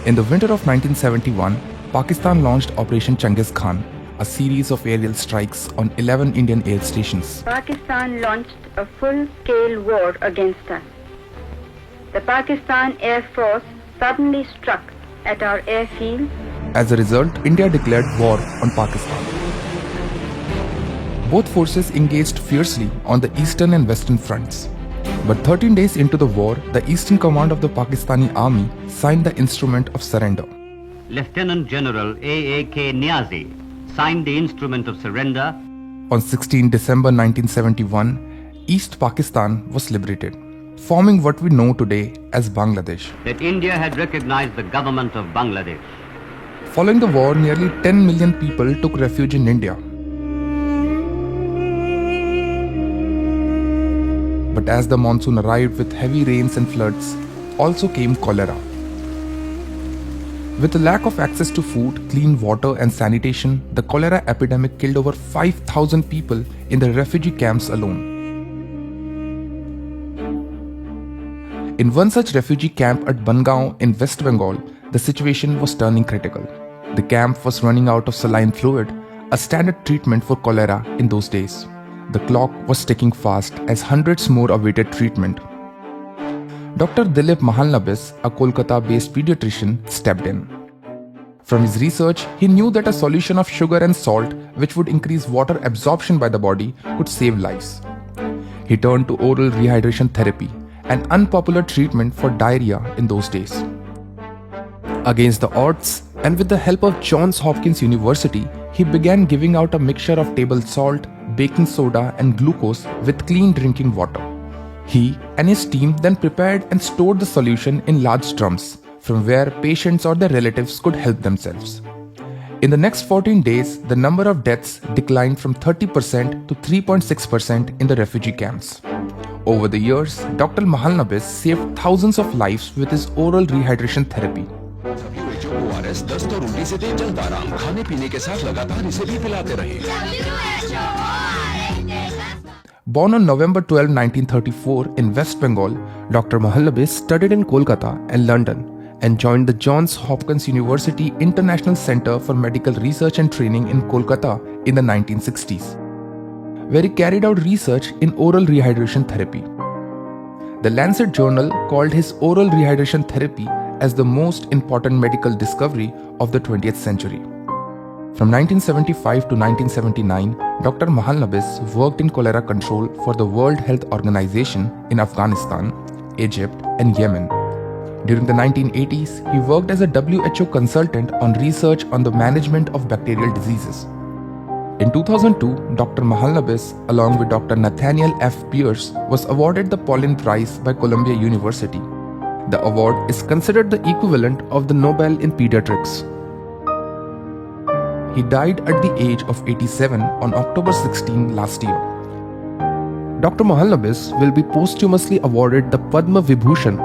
In the winter of 1971, Pakistan launched Operation Genghis Khan, a series of aerial strikes on 11 Indian air stations. Pakistan launched a full-scale war against us. The Pakistan Air Force suddenly struck at our airfield. As a result, India declared war on Pakistan. Both forces engaged fiercely on the eastern and western fronts. But 13 days into the war, the Eastern Command of the Pakistani Army signed the instrument of surrender. Lieutenant General A.A.K. Niazi signed the instrument of surrender. On 16 December 1971, East Pakistan was liberated, forming what we know today as Bangladesh. That India had recognized the government of Bangladesh. Following the war, nearly 10 million people took refuge in India. But as the monsoon arrived with heavy rains and floods, also came cholera. With the lack of access to food, clean water and sanitation, the cholera epidemic killed over 5,000 people in the refugee camps alone. In one such refugee camp at Bangaon in West Bengal, the situation was turning critical. The camp was running out of saline fluid, a standard treatment for cholera in those days. The clock was ticking fast as hundreds more awaited treatment. Dr. Dilip Mahalanabis, a Kolkata-based pediatrician, stepped in. From his research, he knew that a solution of sugar and salt, which would increase water absorption by the body, could save lives. He turned to oral rehydration therapy, an unpopular treatment for diarrhea in those days. Against the odds, and with the help of Johns Hopkins University, he began giving out a mixture of table salt, baking soda and glucose with clean drinking water. He and his team then prepared and stored the solution in large drums, from where patients or their relatives could help themselves. In the next 14 days, the number of deaths declined from 30% to 3.6% in the refugee camps. Over the years, Dr. Mahalanabis saved thousands of lives with his oral rehydration therapy. ORS दस्त और उल्टी से जल्द आराम खाने पीने के साथ लगातार इसे भी पिलाते रहे. Born on November 12, 1934 in West Bengal, Dr. Mahalanabis studied in Kolkata and London and joined the Johns Hopkins University International Center for Medical Research and Training in Kolkata in the 1960s, where he carried out research in oral rehydration therapy. The Lancet journal called his oral rehydration therapy as the most important medical discovery of the 20th century. From 1975 to 1979, Dr. Mahalanabis worked in cholera control for the World Health Organization in Afghanistan, Egypt, and Yemen. During the 1980s, he worked as a WHO consultant on research on the management of bacterial diseases. In 2002, Dr. Mahalanabis, along with Dr. Nathaniel F. Pierce, was awarded the Pauline Prize by Columbia University. The award is considered the equivalent of the Nobel in pediatrics. He died at the age of 87 on October 16 last year. Dr. Mahalanabis will be posthumously awarded the Padma Vibhushan,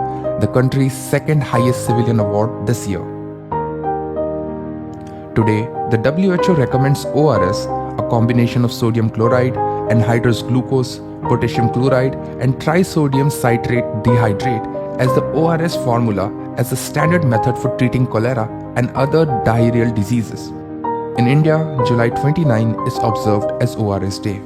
the country's second highest civilian award this year. Today, the WHO recommends ORS, a combination of sodium chloride, anhydrous glucose, potassium chloride, and trisodium citrate dehydrate as the ORS formula as a standard method for treating cholera and other diarrheal diseases. In India, July 29 is observed as ORS Day.